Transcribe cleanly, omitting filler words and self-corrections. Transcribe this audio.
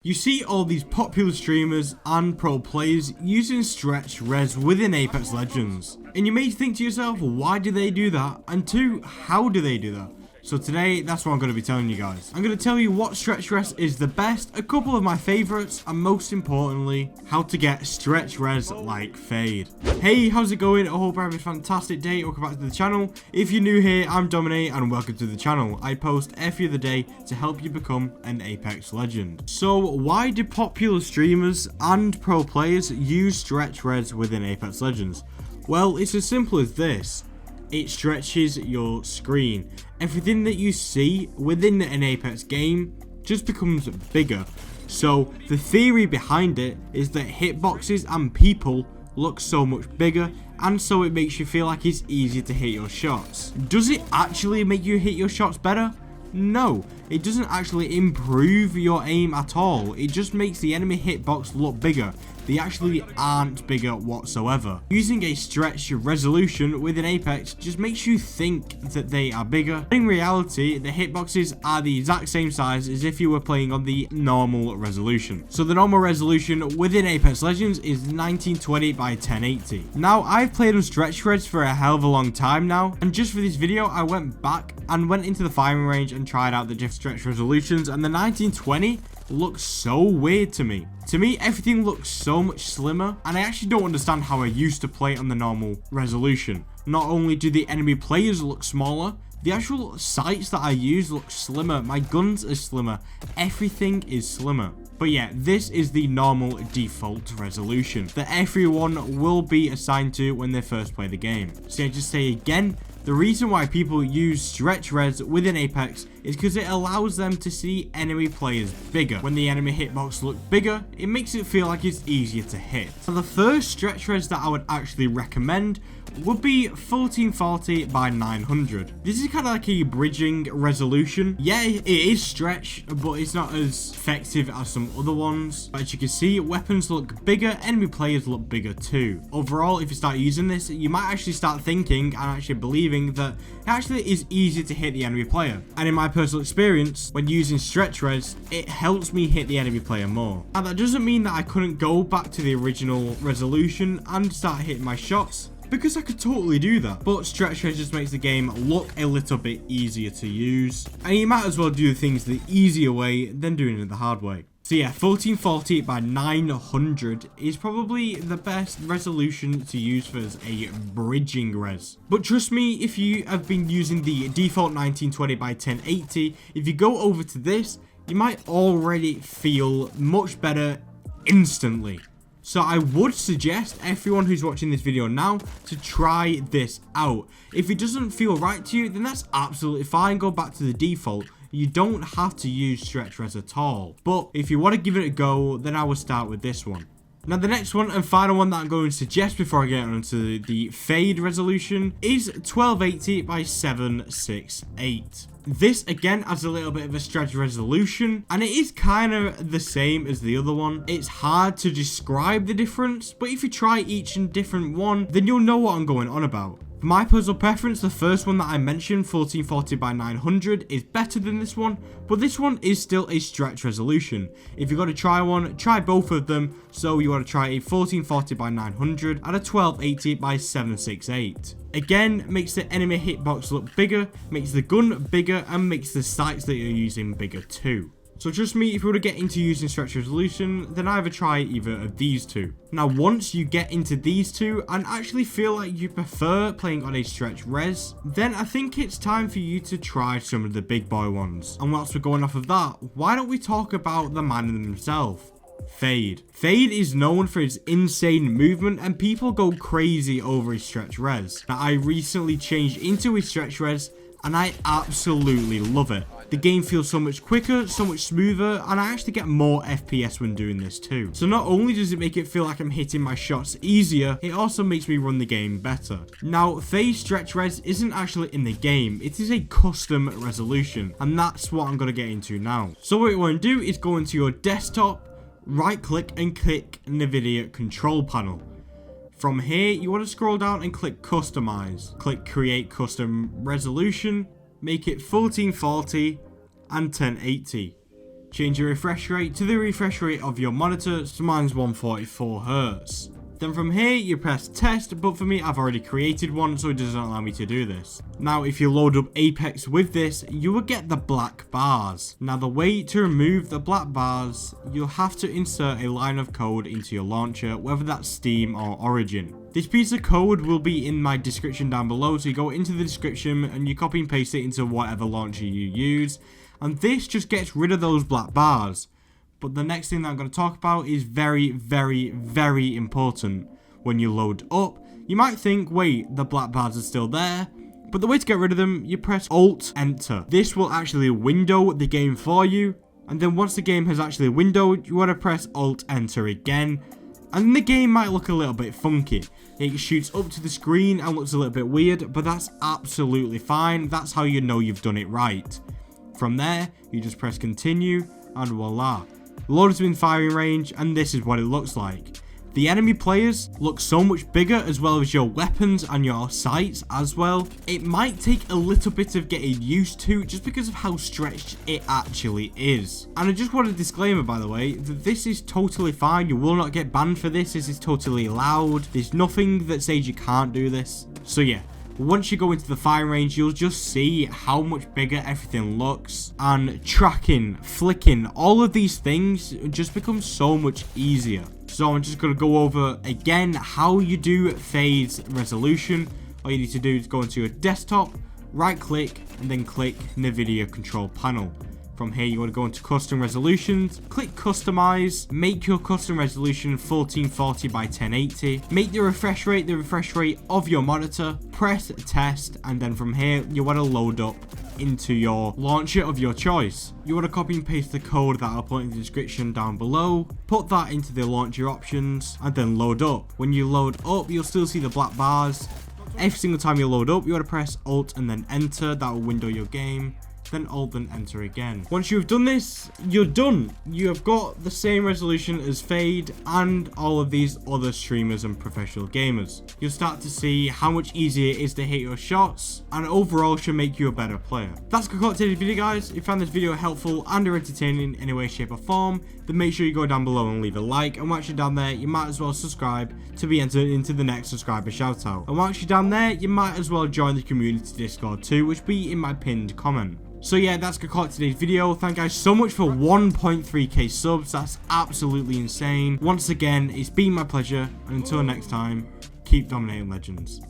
You see all these popular streamers and pro players using stretch res within Apex Legends. And you may think to yourself, why do they do that? And two, how do they do that? So today, that's what I'm going to be telling you guys. I'm going to tell you what stretch res is the best, a couple of my favorites, and most importantly, how to get stretch res like FAIDE. Hey, how's it going? I hope you're having a fantastic day. Welcome back to the channel. If you're new here, I'm Dominate and welcome to the channel. I post every other day to help you become an Apex legend. So why do popular streamers and pro players use stretch res within Apex Legends? Well, it's as simple as this. It stretches your screen. Everything that you see within an Apex game just becomes bigger. So the theory behind it is that hitboxes and people look so much bigger, and so it makes you feel like it's easier to hit your shots. Does it actually make you hit your shots better? No, it doesn't actually improve your aim at all. It just makes the enemy hitbox look bigger. They actually aren't bigger whatsoever. Using a stretch resolution within Apex just makes you think that they are bigger. In reality, the hitboxes are the exact same size as if you were playing on the normal resolution. So the normal resolution within Apex Legends is 1920 by 1080. Now, I've played on stretch res for a hell of a long time now, and just for this video, I went back and went into the firing range and tried out the different stretch resolutions, and the 1920 looks so weird to me. To me, everything looks so much slimmer, and I actually don't understand how I used to play on the normal resolution. Not only do the enemy players look smaller, the actual sights that I use look slimmer, my guns are slimmer, everything is slimmer. But yeah, this is the normal default resolution that everyone will be assigned to when they first play the game. So I just say again, the reason why people use stretch res within Apex is because it allows them to see enemy players bigger. When the enemy hitbox looks bigger, it makes it feel like it's easier to hit. So the first stretch res that I would actually recommend would be 1440 by 900. This is kind of like a bridging resolution. Yeah, it is stretch, but it's not as effective as some other ones. But as you can see, weapons look bigger, enemy players look bigger too. Overall, if you start using this, you might actually start thinking and actually believing that it actually is easier to hit the enemy player. And in my personal experience, when using stretch res, it helps me hit the enemy player more. Now that doesn't mean that I couldn't go back to the original resolution and start hitting my shots, because I could totally do that. But stretch res just makes the game look a little bit easier to use, and you might as well do things the easier way than doing it the hard way. So yeah, 1440 by 900 is probably the best resolution to use for a bridging res. But trust me, if you have been using the default 1920 by 1080, if you go over to this, you might already feel much better instantly. So I would suggest everyone who's watching this video now to try this out. If it doesn't feel right to you, then that's absolutely fine. Go back to the default. You don't have to use stretch res at all. But if you want to give it a go, then I will start with this one. Now the next one and final one that I'm going to suggest before I get onto the FAIDE resolution is 1280 by 768. This again has a little bit of a stretch resolution, and it is kind of the same as the other one. It's hard to describe the difference, but if you try each and different one, then you'll know what I'm going on about. For my personal preference, the first one that I mentioned, 1440 by 900, is better than this one, but this one is still a stretch resolution. If you're going to try one, try both of them. So you want to try a 1440 by 900 and a 1280 by 768. Again, makes the enemy hitbox look bigger, makes the gun bigger, and makes the sights that you're using bigger too. So trust me, if you want to get into using stretch resolution, then either try either of these two. Now once you get into these two and actually feel like you prefer playing on a stretch res, then I think it's time for you to try some of the big boy ones. And whilst we're going off of that, why don't we talk about the man himself? FAIDE. FAIDE is known for its insane movement, and people go crazy over his stretch res. Now I recently changed into his stretch res, and I absolutely love it. The game feels so much quicker, so much smoother, and I actually get more FPS when doing this too. So not only does it make it feel like I'm hitting my shots easier, it also makes me run the game better. Now, FAIDE stretch res isn't actually in the game, it is a custom resolution, and that's what I'm going to get into now. So what you want to do is go into your desktop, right click and click NVIDIA control panel. From here, you want to scroll down and click customize. Click create custom resolution, make it 1440 and 1080. Change your refresh rate to the refresh rate of your monitor, so mine's 144 Hz. Then from here, you press test, but for me, I've already created one, so it doesn't allow me to do this. Now, if you load up Apex with this, you will get the black bars. Now, the way to remove the black bars, you'll have to insert a line of code into your launcher, whether that's Steam or Origin. This piece of code will be in my description down below, so you go into the description and you copy and paste it into whatever launcher you use, and this just gets rid of those black bars. But the next thing that I'm going to talk about is very, very, very important. When you load up, you might think, wait, the black bars are still there. But the way to get rid of them, you press Alt-Enter. This will actually window the game for you. And then once the game has actually windowed, you want to press Alt-Enter again. And the game might look a little bit funky. It shoots up to the screen and looks a little bit weird, but that's absolutely fine. That's how you know you've done it right. From there, you just press Continue, and voila. Loads within firing range, and this is what it looks like. The enemy players look so much bigger, as well as your weapons and your sights as well. It might take a little bit of getting used to, just because of how stretched it actually is. And I just want a disclaimer, by the way, that this is totally fine. You will not get banned for this. This is totally allowed. There's nothing that says you can't do this. So yeah. Once you go into the firing range, you'll just see how much bigger everything looks, and tracking, flicking, all of these things just become so much easier. So I'm just going to go over again how you do FAIDE resolution. All you need to do is go into your desktop, right click, and then click NVIDIA control panel. From here, you want to go into custom resolutions, click customize, make your custom resolution 1440 by 1080, make the refresh rate of your monitor, press test, and then from here, you want to load up into your launcher of your choice. You want to copy and paste the code that I'll put in the description down below, put that into the launcher options, and then load up. When you load up, you'll still see the black bars. Every single time you load up, you want to press Alt and then Enter. That will window your game. Then Alt and Enter again. Once you've done this, you're done. You have got the same resolution as FAIDE and all of these other streamers and professional gamers. You'll start to see how much easier it is to hit your shots, and overall should make you a better player. That's the conclusion of today's video, guys. If you found this video helpful and or entertaining in any way, shape or form, then make sure you go down below and leave a like, and once you're down there, you might as well subscribe to be entered into the next subscriber shout out. And once you're down there, you might as well join the community Discord too, which will be in my pinned comment. So yeah, that's going to conclude today's video. Thank you guys so much for 1.3k subs. That's absolutely insane. Once again, it's been my pleasure. And until next time, keep dominating legends.